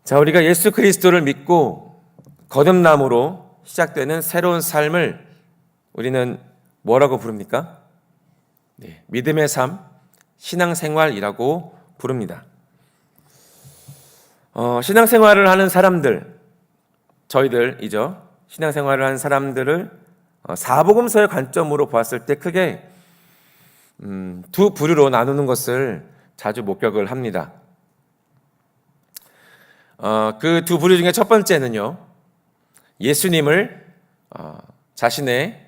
자, 우리가 예수 그리스도를 믿고 거듭남으로 시작되는 새로운 삶을 우리는 뭐라고 부릅니까? 네, 믿음의 삶, 신앙생활이라고 부릅니다. 신앙생활을 하는 사람들, 저희들이죠. 신앙생활을 하는 사람들을 사복음서의 관점으로 보았을 때 크게 두 부류로 나누는 것을 자주 목격을 합니다. 그 두 부류 중에 첫 번째는요, 예수님을 자신의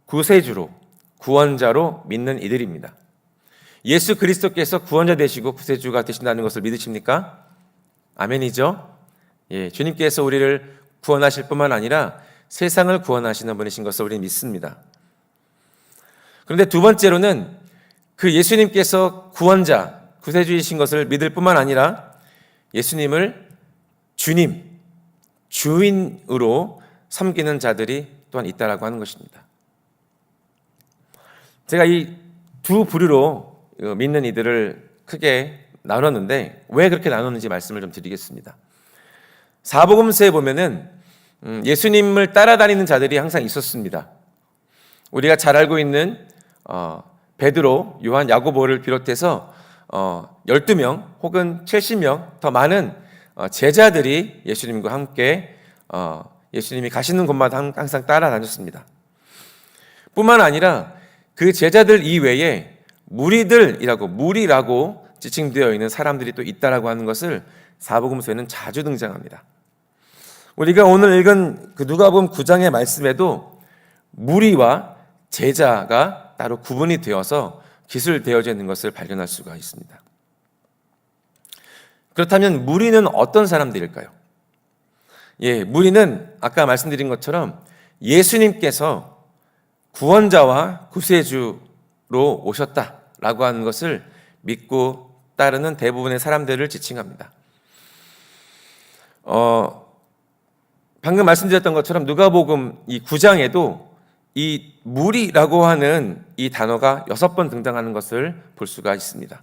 구세주로, 구원자로 믿는 이들입니다. 예수 그리스도께서 구원자 되시고 구세주가 되신다는 것을 믿으십니까? 아멘이죠? 예, 주님께서 우리를 구원하실 뿐만 아니라 세상을 구원하시는 분이신 것을 우리는 믿습니다. 그런데 두 번째로는 그 예수님께서 구원자, 구세주이신 것을 믿을 뿐만 아니라 예수님을 주님, 주인으로 섬기는 자들이 또한 있다라고 하는 것입니다. 제가 이 두 부류로 믿는 이들을 크게 나눴는데 왜 그렇게 나눴는지 말씀을 좀 드리겠습니다. 사복음서에 보면은 예수님을 따라다니는 자들이 항상 있었습니다. 우리가 잘 알고 있는 베드로, 요한, 야고보를 비롯해서 12명 혹은 70명 더 많은 제자들이 예수님과 함께 예수님이 가시는 곳마다 항상 따라다녔습니다. 뿐만 아니라 그 제자들 이외에 무리라고 지칭되어 있는 사람들이 또 있다라고 하는 것을 사복음서에는 자주 등장합니다. 우리가 오늘 읽은 그 누가복음 9장의 말씀에도 무리와 제자가 따로 구분이 되어서 기술되어져 있는 것을 발견할 수가 있습니다. 그렇다면 무리는 어떤 사람들일까요? 예, 무리는 아까 말씀드린 것처럼 예수님께서 구원자와 구세주로 오셨다라고 하는 것을 믿고 따르는 대부분의 사람들을 지칭합니다. 방금 말씀드렸던 것처럼 누가복음 이 9장에도 이 무리라고 하는 이 단어가 6번 등장하는 것을 볼 수가 있습니다.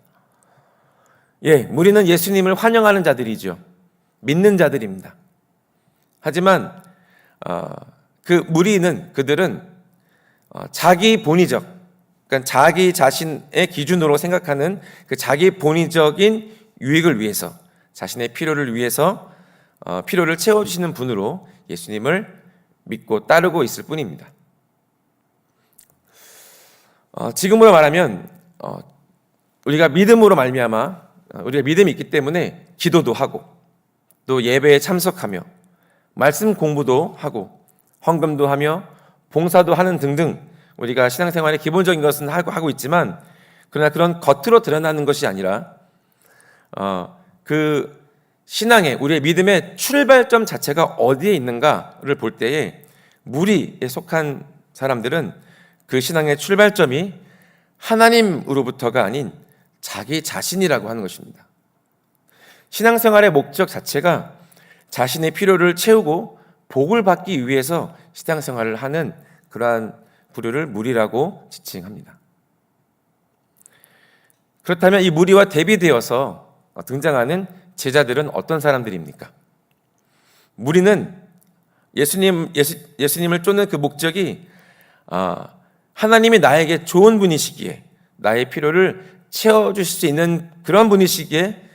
예, 무리는 예수님을 환영하는 자들이죠. 믿는 자들입니다. 하지만 그들은 자기 본의적, 그러니까 자기 자신의 기준으로 생각하는 그 자기 본의적인 유익을 위해서, 자신의 필요를 위해서 필요를 채워주시는 분으로 예수님을 믿고 따르고 있을 뿐입니다. 지금으로 말하면 우리가 믿음으로 말미암아 우리가 믿음이 있기 때문에 기도도 하고 또 예배에 참석하며 말씀 공부도 하고 헌금도 하며 봉사도 하는 등등 우리가 신앙생활의 기본적인 것은 하고 있지만 그러나 그런 겉으로 드러나는 것이 아니라 그 신앙의 우리의 믿음의 출발점 자체가 어디에 있는가를 볼 때에 무리에 속한 사람들은 그 신앙의 출발점이 하나님으로부터가 아닌 자기 자신이라고 하는 것입니다. 신앙생활의 목적 자체가 자신의 필요를 채우고 복을 받기 위해서 신앙생활을 하는 그러한 부류를 무리라고 지칭합니다. 그렇다면 이 무리와 대비되어서 등장하는 제자들은 어떤 사람들입니까? 무리는 예수님을 쫓는 그 목적이 하나님이 나에게 좋은 분이시기에 나의 필요를 채워주실 수 있는 그런 분이시기에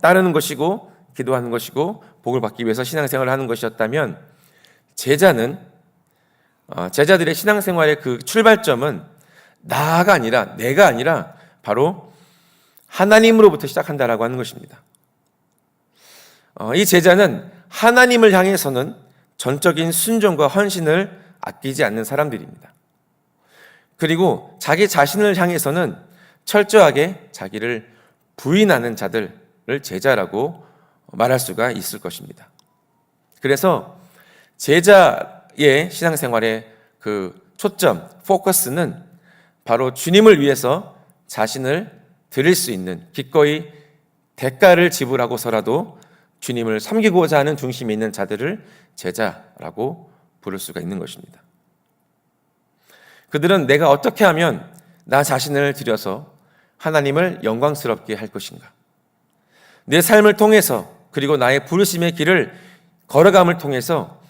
따르는 것이고 기도하는 것이고 복을 받기 위해서 신앙생활을 하는 것이었다면 제자들의 신앙생활의 그 출발점은 내가 아니라 바로 하나님으로부터 시작한다라고 하는 것입니다. 이 제자는 하나님을 향해서는 전적인 순종과 헌신을 아끼지 않는 사람들입니다. 그리고 자기 자신을 향해서는 철저하게 자기를 부인하는 자들을 제자라고 말할 수가 있을 것입니다. 그래서 제자의 신앙생활의 그 초점, 포커스는 바로 주님을 위해서 자신을 드릴 수 있는 기꺼이 대가를 지불하고서라도 주님을 섬기고자 하는 중심이 있는 자들을 제자라고 부를 수가 있는 것입니다. 그들은 내가 어떻게 하면 나 자신을 들여서 하나님을 영광스럽게 할 것인가? 내 삶을 통해서 그리고 나의 부르심의 길을 걸어감을 통해서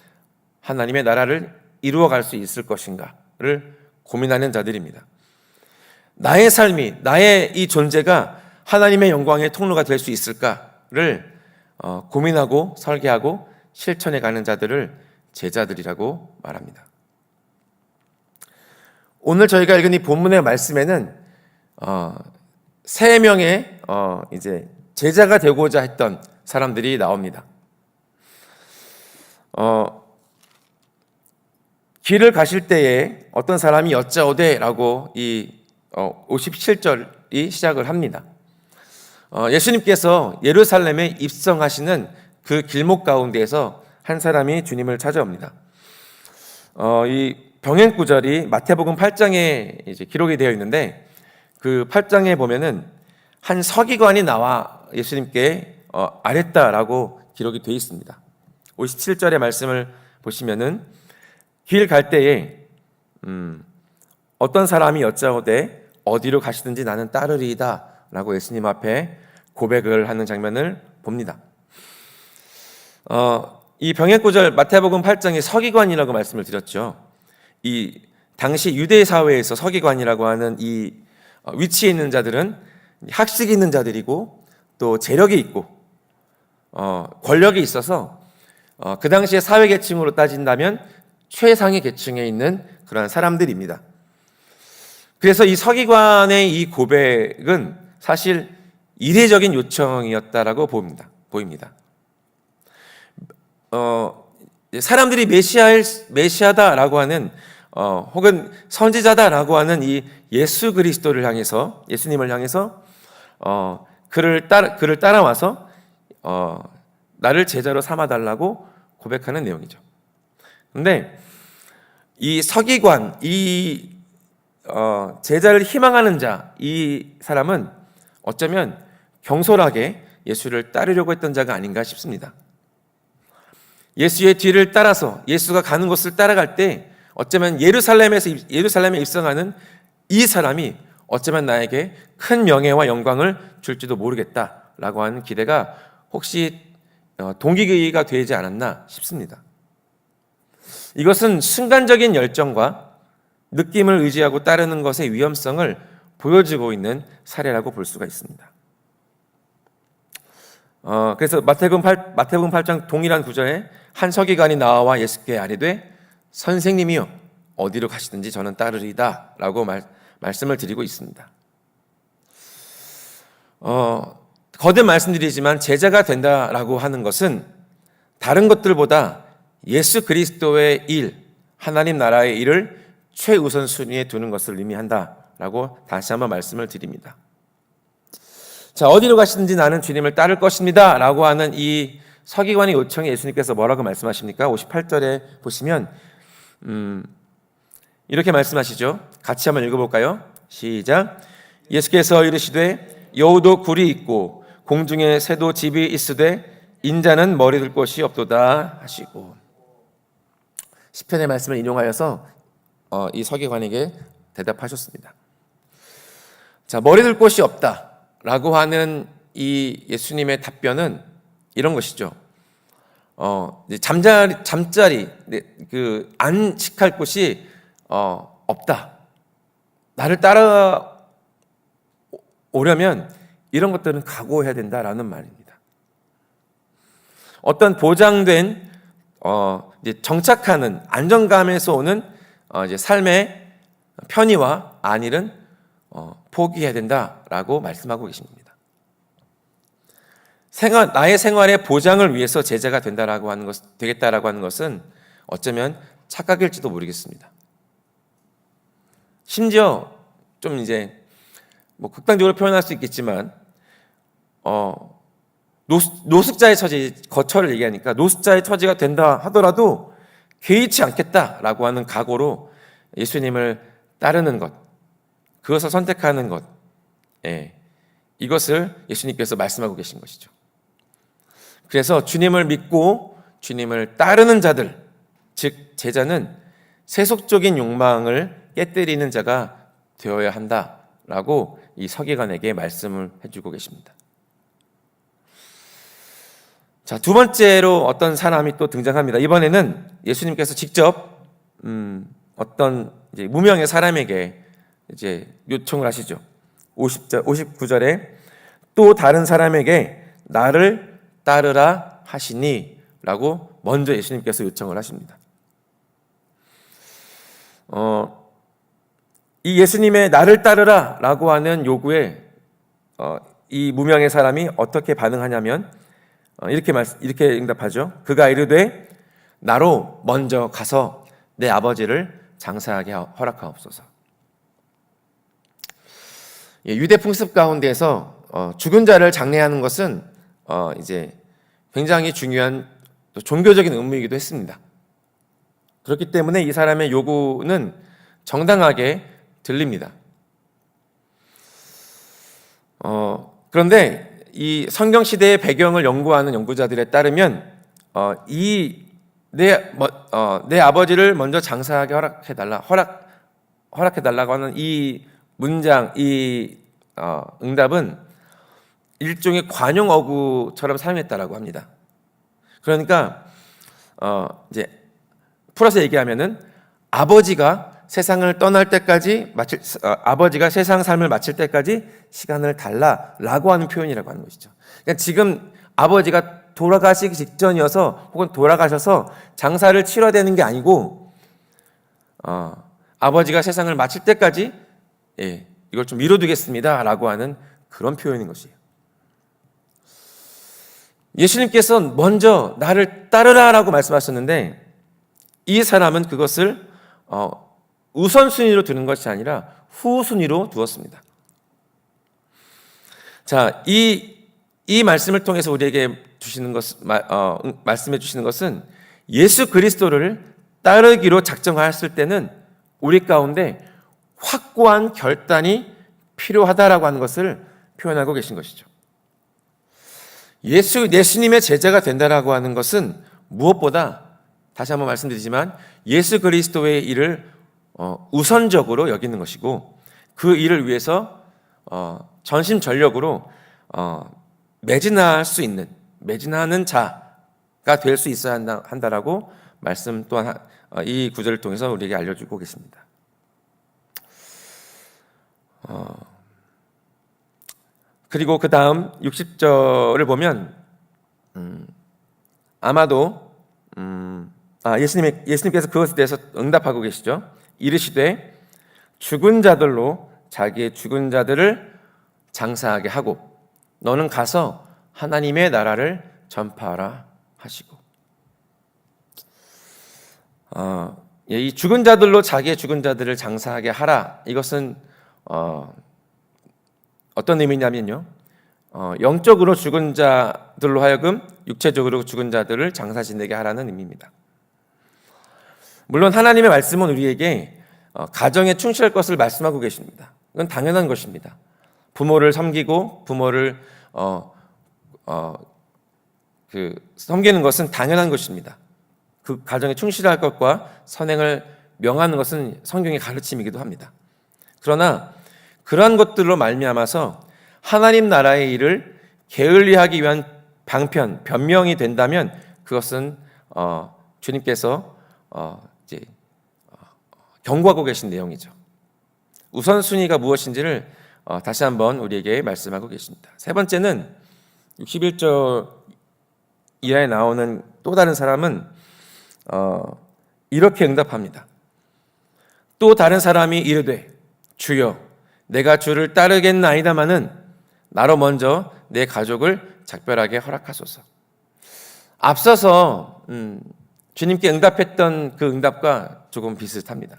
하나님의 나라를 이루어갈 수 있을 것인가를 고민하는 자들입니다. 나의 삶이, 나의 이 존재가 하나님의 영광의 통로가 될 수 있을까를 고민하고 설계하고 실천해 가는 자들을 제자들이라고 말합니다. 오늘 저희가 읽은 이 본문의 말씀에는 세 명의 이제 제자가 되고자 했던 사람들이 나옵니다. 길을 가실 때에 어떤 사람이 여짜오되라고 이 57절이 시작을 합니다. 예수님께서 예루살렘에 입성하시는 그 길목 가운데에서 한 사람이 주님을 찾아옵니다. 이 병행 구절이 마태복음 8장에 이제 기록이 되어 있는데 그 8장에 보면은 한 서기관이 나와 예수님께 아랬다라고 기록이 되어 있습니다. 57절의 말씀을 보시면은 길 갈 때에 어떤 사람이 여짜오되 어디로 가시든지 나는 따르리이다 라고 예수님 앞에 고백을 하는 장면을 봅니다. 이 병행구절 마태복음 8장에 서기관이라고 말씀을 드렸죠. 이 당시 유대 사회에서 서기관이라고 하는 이 위치에 있는 자들은 학식이 있는 자들이고 또 재력이 있고 권력이 있어서 그 당시에 사회 계층으로 따진다면 최상의 계층에 있는 그러한 사람들입니다. 그래서 이 서기관의 이 고백은 사실 이례적인 요청이었다라고 보입니다. 사람들이 메시아다라고 하는 혹은 선지자다라고 하는 이 예수 그리스도를 향해서, 예수님을 향해서 그를 따라와서 나를 제자로 삼아달라고 고백하는 내용이죠. 근데 이 서기관, 이 제자를 희망하는 자, 이 사람은 어쩌면 경솔하게 예수를 따르려고 했던 자가 아닌가 싶습니다. 예수의 뒤를 따라서 예수가 가는 곳을 따라갈 때 어쩌면 예루살렘에 입성하는 이 사람이 어쩌면 나에게 큰 명예와 영광을 줄지도 모르겠다라고 하는 기대가 혹시 동기가 되지 않았나 싶습니다. 이것은 순간적인 열정과 느낌을 의지하고 따르는 것의 위험성을 보여주고 있는 사례라고 볼 수가 있습니다. 그래서 마태복음 8장 동일한 구절에 한 서기관이 나와 예수께 아뢰되 선생님이여 어디로 가시든지 저는 따르리이다 라고 말씀을 드리고 있습니다. 거듭 말씀드리지만 제자가 된다라고 하는 것은 다른 것들보다 예수 그리스도의 일, 하나님 나라의 일을 최우선 순위에 두는 것을 의미한다라고 다시 한번 말씀을 드립니다. 자, 어디로 가시든지 나는 주님을 따를 것입니다 라고 하는 이 서기관의 요청에 예수님께서 뭐라고 말씀하십니까? 58절에 보시면 이렇게 말씀하시죠. 같이 한번 읽어볼까요? 시작. 예수께서 이르시되 여우도 굴이 있고 공중에 새도 집이 있으되 인자는 머리 둘 곳이 없도다 하시고, 시편의 말씀을 인용하여서 이 서기관에게 대답하셨습니다. 자, 머리 둘 곳이 없다라고 하는 이 예수님의 답변은 이런 것이죠. 잠자리 그 안식할 곳이 없다. 나를 따라오려면 이런 것들은 각오해야 된다라는 말입니다. 어떤 보장된 이제 정착하는 안정감에서 오는 이제 삶의 편의와 안일은 포기해야 된다라고 말씀하고 계신 겁니다. 나의 생활의 보장을 위해서 제자가 되겠다라고 하는 것은 어쩌면 착각일지도 모르겠습니다. 심지어 좀 이제 극단적으로 표현할 수 있겠지만 노숙자의 처지, 거처를 얘기하니까 노숙자의 처지가 된다 하더라도 개의치 않겠다라고 하는 각오로 예수님을 따르는 것, 그것을 선택하는 것, 이것을 예수님께서 말씀하고 계신 것이죠. 그래서 주님을 믿고 주님을 따르는 자들, 즉 제자는 세속적인 욕망을 깨뜨리는 자가 되어야 한다라고 이 서기관에게 말씀을 해주고 계십니다. 자, 두 번째로 어떤 사람이 또 등장합니다. 이번에는 예수님께서 직접 어떤 이제 무명의 사람에게 이제 요청을 하시죠. 59절에 또 다른 사람에게 나를 따르라 하시니 라고 먼저 예수님께서 요청을 하십니다. 이 예수님의 나를 따르라 라고 하는 요구에 이 무명의 사람이 어떻게 반응하냐면 이렇게 응답하죠. 그가 이르되 나로 먼저 가서 내 아버지를 장사하게 허락하옵소서. 유대 풍습 가운데서 죽은 자를 장례하는 것은 이제 굉장히 중요한 또 종교적인 의무이기도 했습니다. 그렇기 때문에 이 사람의 요구는 정당하게 들립니다. 그런데 이 성경 시대의 배경을 연구하는 연구자들에 따르면 내 아버지를 먼저 장사하게 허락해달라고 하는 이 문장, 이 응답은 일종의 관용 어구처럼 사용했다라고 합니다. 그러니까 이제 풀어서 얘기하면은 아버지가 세상을 떠날 때까지 아버지가 세상 삶을 마칠 때까지 시간을 달라라고 하는 표현이라고 하는 것이죠. 그러니까 지금 아버지가 돌아가시기 직전이어서 혹은 돌아가셔서 장사를 치러야 되는 게 아니고 아버지가 세상을 마칠 때까지 이걸 좀 미뤄두겠습니다라고 하는 그런 표현인 것이에요. 예수님께서 먼저 나를 따르라라고 말씀하셨는데 이 사람은 그것을 우선순위로 두는 것이 아니라 후순위로 두었습니다. 자, 이 말씀을 통해서 우리에게 말씀해 주시는 것은 예수 그리스도를 따르기로 작정하였을 때는 우리 가운데 확고한 결단이 필요하다라고 하는 것을 표현하고 계신 것이죠. 예수님의 제자가 된다라고 하는 것은 무엇보다 다시 한번 말씀드리지만 예수 그리스도의 일을 우선적으로 여기는 것이고 그 일을 위해서 전심전력으로 매진하는 자가 될 수 있어야 한다라고 말씀 또한 이 구절을 통해서 우리에게 알려주고 계십니다. 그리고 그 다음 60절을 보면 아마도 예수님께서 그것에 대해서 응답하고 계시죠. 이르시되 죽은 자들로 자기의 죽은 자들을 장사하게 하고 너는 가서 하나님의 나라를 전파하라 하시고 이 죽은 자들로 자기의 죽은 자들을 장사하게 하라. 이것은 어떤 의미냐면요. 영적으로 죽은 자들로 하여금 육체적으로 죽은 자들을 장사 지내게 하라는 의미입니다. 물론 하나님의 말씀은 우리에게 가정에 충실할 것을 말씀하고 계십니다. 이건 당연한 것입니다. 부모를 섬기고 부모를 섬기는 것은 당연한 것입니다. 그 가정에 충실할 것과 선행을 명하는 것은 성경의 가르침이기도 합니다. 그러나 그러한 것들로 말미암아서 하나님 나라의 일을 게을리하기 위한 변명이 된다면 그것은 주님께서 이제 경고하고 계신 내용이죠. 우선순위가 무엇인지를 다시 한번 우리에게 말씀하고 계십니다. 세 번째는 61절 이하에 나오는 또 다른 사람은 이렇게 응답합니다. 또 다른 사람이 이르되 주여 내가 주를 따르겠나이다마는 나로 먼저 내 가족을 작별하게 허락하소서. 앞서서 주님께 응답했던 그 응답과 조금 비슷합니다.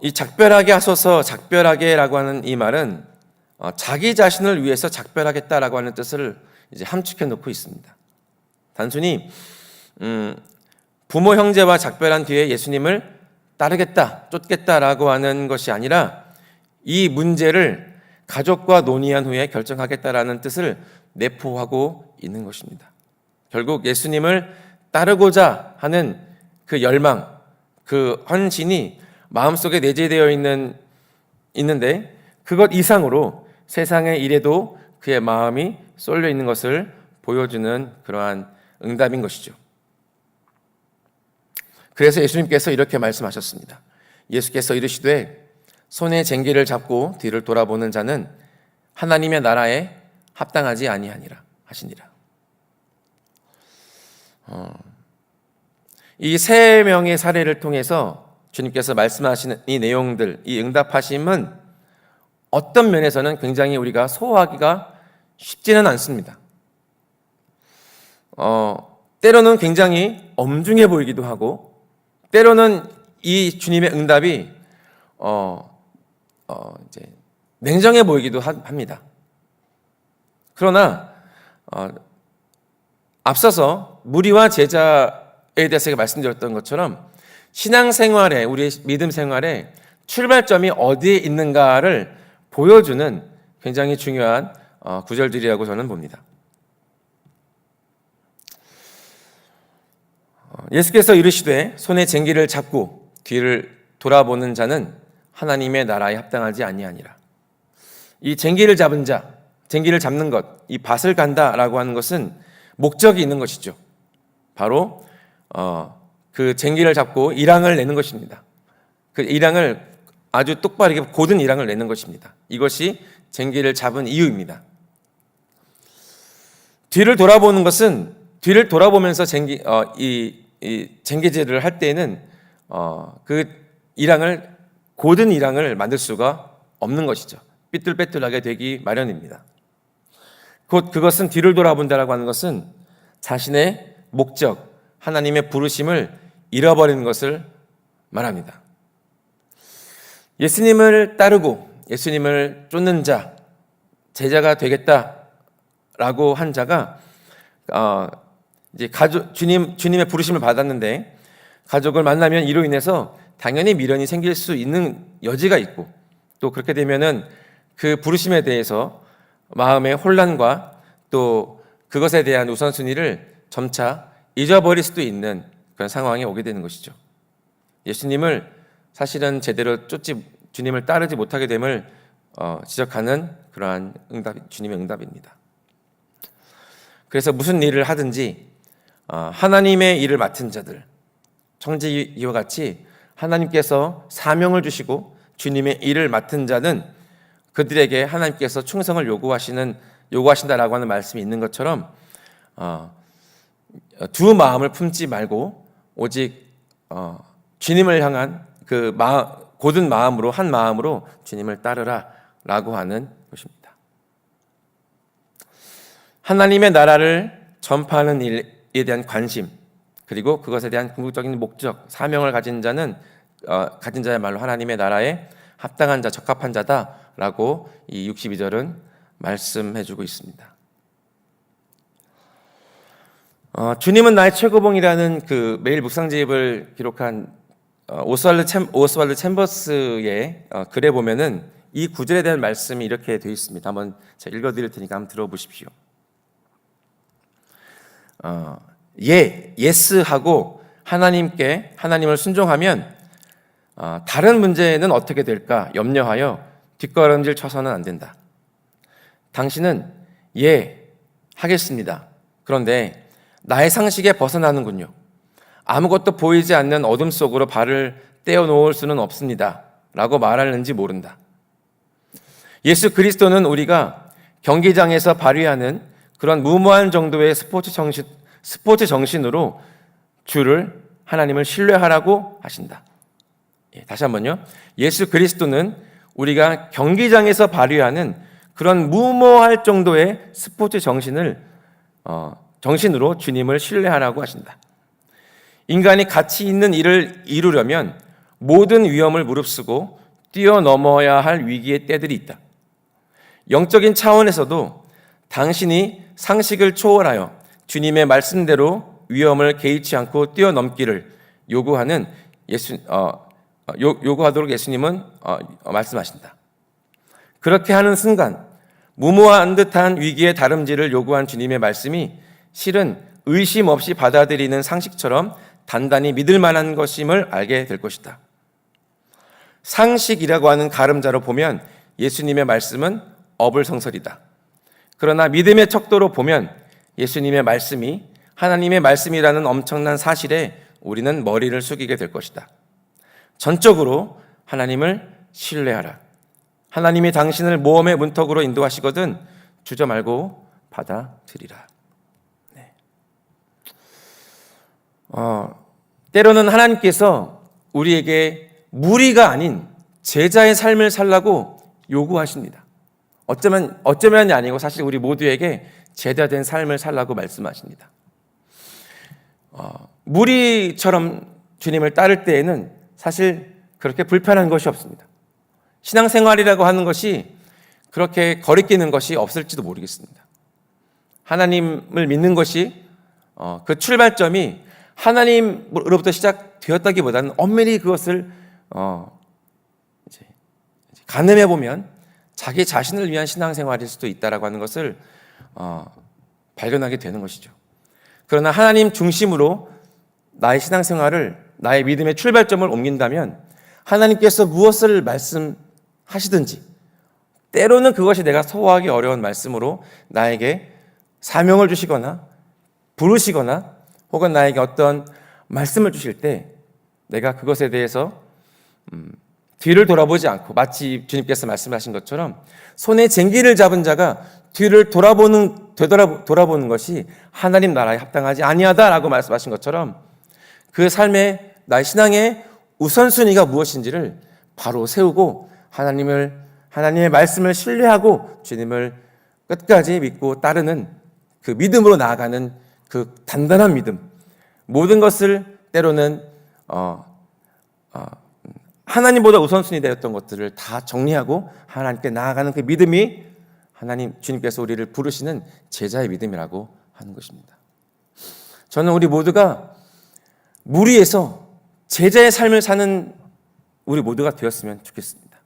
이 작별하게 하소서, 작별하게라고 하는 이 말은 자기 자신을 위해서 작별하겠다라고 하는 뜻을 이제 함축해 놓고 있습니다. 단순히 부모 형제와 작별한 뒤에 예수님을 따르겠다, 쫓겠다라고 하는 것이 아니라 이 문제를 가족과 논의한 후에 결정하겠다라는 뜻을 내포하고 있는 것입니다. 결국 예수님을 따르고자 하는 그 열망, 그 헌신이 마음속에 내재되어 있는데 그것 이상으로 세상의 일에도 그의 마음이 쏠려 있는 것을 보여주는 그러한 응답인 것이죠. 그래서 예수님께서 이렇게 말씀하셨습니다. 예수께서 이르시되 손에 쟁기를 잡고 뒤를 돌아보는 자는 하나님의 나라에 합당하지 아니하니라 하시니라. 이 세 명의 사례를 통해서 주님께서 말씀하시는 이 내용들, 이 응답하심은 어떤 면에서는 굉장히 우리가 소화하기가 쉽지는 않습니다. 때로는 굉장히 엄중해 보이기도 하고, 때로는 이 주님의 응답이 이제 냉정해 보이기도 합니다. 그러나 앞서서 무리와 제자에 대해서 말씀드렸던 것처럼 신앙생활에, 우리의 믿음 생활에 출발점이 어디에 있는가를 보여주는 굉장히 중요한 구절들이라고 저는 봅니다. 예수께서 이르시되 손에 쟁기를 잡고 뒤를 돌아보는 자는 하나님의 나라에 합당하지 아니하니라. 이 쟁기를 잡은 자, 쟁기를 잡는 것, 이 밭을 간다라고 하는 것은 목적이 있는 것이죠. 바로 그 쟁기를 잡고 일항을 내는 것입니다. 그 일항을 아주 똑바르게 고든 일항을 내는 것입니다. 이것이 쟁기를 잡은 이유입니다. 뒤를 돌아보는 것은 뒤를 돌아보면서 이 쟁기질을 할 때에는 그 일항을 고든 일항을 만들 수가 없는 것이죠. 삐뚤빼뚤하게 되기 마련입니다. 곧 그것은 뒤를 돌아본다라고 하는 것은 자신의 목적, 하나님의 부르심을 잃어버리는 것을 말합니다. 예수님을 따르고 예수님을 쫓는 자, 제자가 되겠다라고 한 자가 이제 주님의 부르심을 받았는데 가족을 만나면 이로 인해서 당연히 미련이 생길 수 있는 여지가 있고, 또 그렇게 되면은 그 부르심에 대해서 마음의 혼란과 또 그것에 대한 우선순위를 점차 잊어버릴 수도 있는 그런 상황에 오게 되는 것이죠. 예수님을 사실은 제대로 주님을 따르지 못하게 됨을 지적하는 그러한 주님의 응답입니다. 그래서 무슨 일을 하든지 하나님의 일을 맡은 자들, 청지기와 같이 하나님께서 사명을 주시고 주님의 일을 맡은 자는 그들에게 하나님께서 충성을 요구하신다라고 하는 말씀이 있는 것처럼 두 마음을 품지 말고 오직 주님을 향한 그 고든 마음으로, 한 마음으로 주님을 따르라라고 하는 것입니다. 하나님의 나라를 전파하는 일에 대한 관심, 그리고 그것에 대한 궁극적인 목적, 사명을 가진 자의 말로 하나님의 나라에 합당한 자, 적합한 자다라고 이 62절은 말씀해주고 있습니다. 주님은 나의 최고봉이라는 그 매일 묵상집을 기록한 오스왈드 챔버스의 글에 보면은 이 구절에 대한 말씀이 이렇게 되어 있습니다. 한번 제가 읽어드릴 테니까 한번 들어보십시오. 예스하고 하나님을 순종하면 다른 문제는 어떻게 될까 염려하여 뒷걸음질 쳐서는 안 된다. 당신은 하겠습니다. 그런데 나의 상식에 벗어나는군요. 아무것도 보이지 않는 어둠 속으로 발을 떼어놓을 수는 없습니다. 라고 말하는지 모른다. 예수 그리스도는 우리가 경기장에서 발휘하는 그런 무모한 정도의 스포츠 정신으로 하나님을 신뢰하라고 하신다. 다시 한번요. 예수 그리스도는 우리가 경기장에서 발휘하는 그런 무모할 정도의 스포츠 정신으로 주님을 신뢰하라고 하신다. 인간이 가치 있는 일을 이루려면 모든 위험을 무릅쓰고 뛰어넘어야 할 위기의 때들이 있다. 영적인 차원에서도 당신이 상식을 초월하여 주님의 말씀대로 위험을 개의치 않고 뛰어넘기를 요구하도록 예수님은 말씀하신다. 그렇게 하는 순간 무모한 듯한 위기의 다름질을 요구한 주님의 말씀이 실은 의심 없이 받아들이는 상식처럼 단단히 믿을 만한 것임을 알게 될 것이다. 상식이라고 하는 가름자로 보면 예수님의 말씀은 어불성설이다. 그러나 믿음의 척도로 보면 예수님의 말씀이 하나님의 말씀이라는 엄청난 사실에 우리는 머리를 숙이게 될 것이다. 전적으로 하나님을 신뢰하라. 하나님이 당신을 모험의 문턱으로 인도하시거든 주저 말고 받아들이라. 네. 때로는 하나님께서 우리에게 무리가 아닌 제자의 삶을 살라고 요구하십니다. 어쩌면이 아니고 사실 우리 모두에게 제자된 삶을 살라고 말씀하십니다. 무리처럼 주님을 따를 때에는 사실 그렇게 불편한 것이 없습니다. 신앙생활이라고 하는 것이 그렇게 거리끼는 것이 없을지도 모르겠습니다. 하나님을 믿는 것이 그 출발점이 하나님으로부터 시작되었다기보다는 엄밀히 그것을 가늠해 보면 자기 자신을 위한 신앙생활일 수도 있다라고 하는 것을 발견하게 되는 것이죠. 그러나 하나님 중심으로 나의 신앙생활을, 나의 믿음의 출발점을 옮긴다면 하나님께서 무엇을 말씀하시든지, 때로는 그것이 내가 소화하기 어려운 말씀으로 나에게 사명을 주시거나 부르시거나 혹은 나에게 어떤 말씀을 주실 때 내가 그것에 대해서 뒤를 돌아보지 않고, 마치 주님께서 말씀하신 것처럼 손에 쟁기를 잡은 자가 뒤를 돌아보는 것이 하나님 나라에 합당하지 아니하다라고 말씀하신 것처럼 그 삶의, 나의 신앙의 우선순위가 무엇인지를 바로 세우고 하나님의 말씀을 신뢰하고 주님을 끝까지 믿고 따르는 그 믿음으로 나아가는 그 단단한 믿음, 모든 것을 때로는 하나님보다 우선순위 되었던 것들을 다 정리하고 하나님께 나아가는 그 믿음이 주님께서 우리를 부르시는 제자의 믿음이라고 하는 것입니다. 저는 우리 모두가 무리에서 제자의 삶을 사는 우리 모두가 되었으면 좋겠습니다.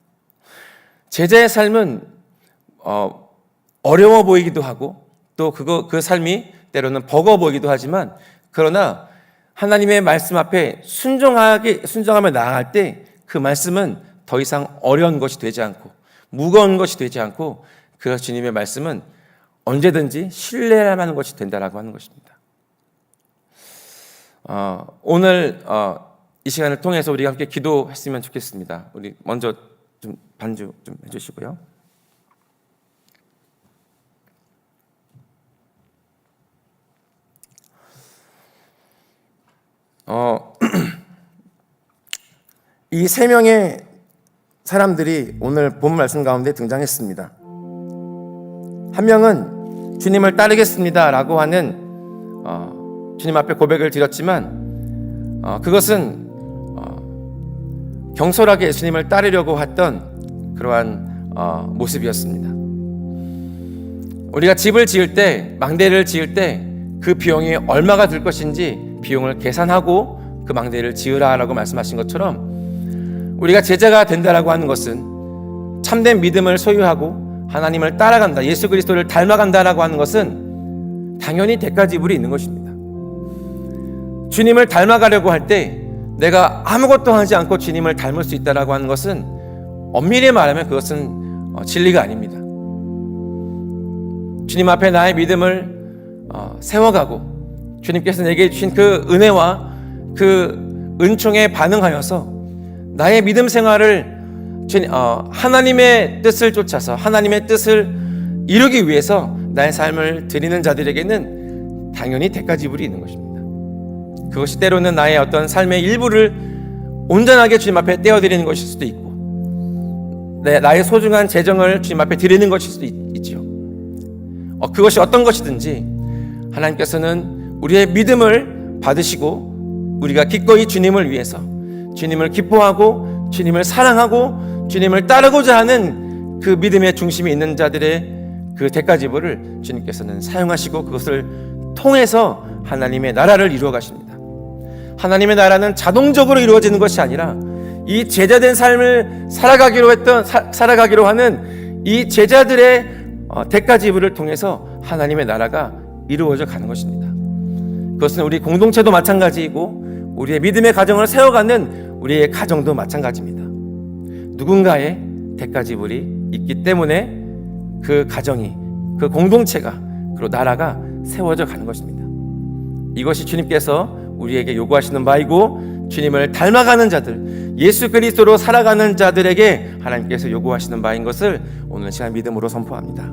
제자의 삶은 어려워 보이기도 하고 또 그 삶이 때로는 버거워 보이기도 하지만, 그러나 하나님의 말씀 앞에 순종하며 나아갈 때 그 말씀은 더 이상 어려운 것이 되지 않고 무거운 것이 되지 않고 그 주님의 말씀은 언제든지 신뢰할 만한 것이 된다라고 하는 것입니다. 오늘 이 시간을 통해서 우리가 함께 기도했으면 좋겠습니다. 우리 먼저 좀 반주 좀 해주시고요. 이 세 명의 사람들이 오늘 본 말씀 가운데 등장했습니다. 한 명은 주님을 따르겠습니다라고 하는 주님 앞에 고백을 드렸지만 그것은 경솔하게 예수님을 따르려고 했던 그러한 모습이었습니다. 우리가 집을 지을 때, 망대를 지을 때 그 비용이 얼마가 들 것인지 비용을 계산하고 그 망대를 지으라라고 말씀하신 것처럼 우리가 제자가 된다라고 하는 것은 참된 믿음을 소유하고 하나님을 따라간다, 예수 그리스도를 닮아간다라고 하는 것은 당연히 대가 지불이 있는 것입니다. 주님을 닮아가려고 할 때 내가 아무것도 하지 않고 주님을 닮을 수 있다라고 하는 것은 엄밀히 말하면 그것은 진리가 아닙니다. 주님 앞에 나의 믿음을 세워가고 주님께서 내게 주신 그 은혜와 그 은총에 반응하여서 나의 믿음 생활을 하나님의 뜻을 쫓아서 하나님의 뜻을 이루기 위해서 나의 삶을 드리는 자들에게는 당연히 대가 지불이 있는 것입니다. 그것이 때로는 나의 어떤 삶의 일부를 온전하게 주님 앞에 떼어드리는 것일 수도 있고 나의 소중한 재정을 주님 앞에 드리는 것일 수도 있지요. 그것이 어떤 것이든지 하나님께서는 우리의 믿음을 받으시고 우리가 기꺼이 주님을 위해서, 주님을 기뻐하고 주님을 사랑하고 주님을 따르고자 하는 그 믿음의 중심이 있는 자들의 그 대가 지불을 주님께서는 사용하시고 그것을 통해서 하나님의 나라를 이루어 가십니다. 하나님의 나라는 자동적으로 이루어지는 것이 아니라 이 제자된 삶을 살아가기로 하는 이 제자들의 대가 지불을 통해서 하나님의 나라가 이루어져 가는 것입니다. 그것은 우리 공동체도 마찬가지이고 우리의 믿음의 가정을 세워가는 우리의 가정도 마찬가지입니다. 누군가의 대가 지불이 있기 때문에 그 가정이, 그 공동체가 그리고 나라가 세워져 가는 것입니다. 이것이 주님께서 우리에게 요구하시는 바이고 주님을 닮아가는 자들, 예수 그리스도로 살아가는 자들에게 하나님께서 요구하시는 바인 것을 오늘 시간 믿음으로 선포합니다.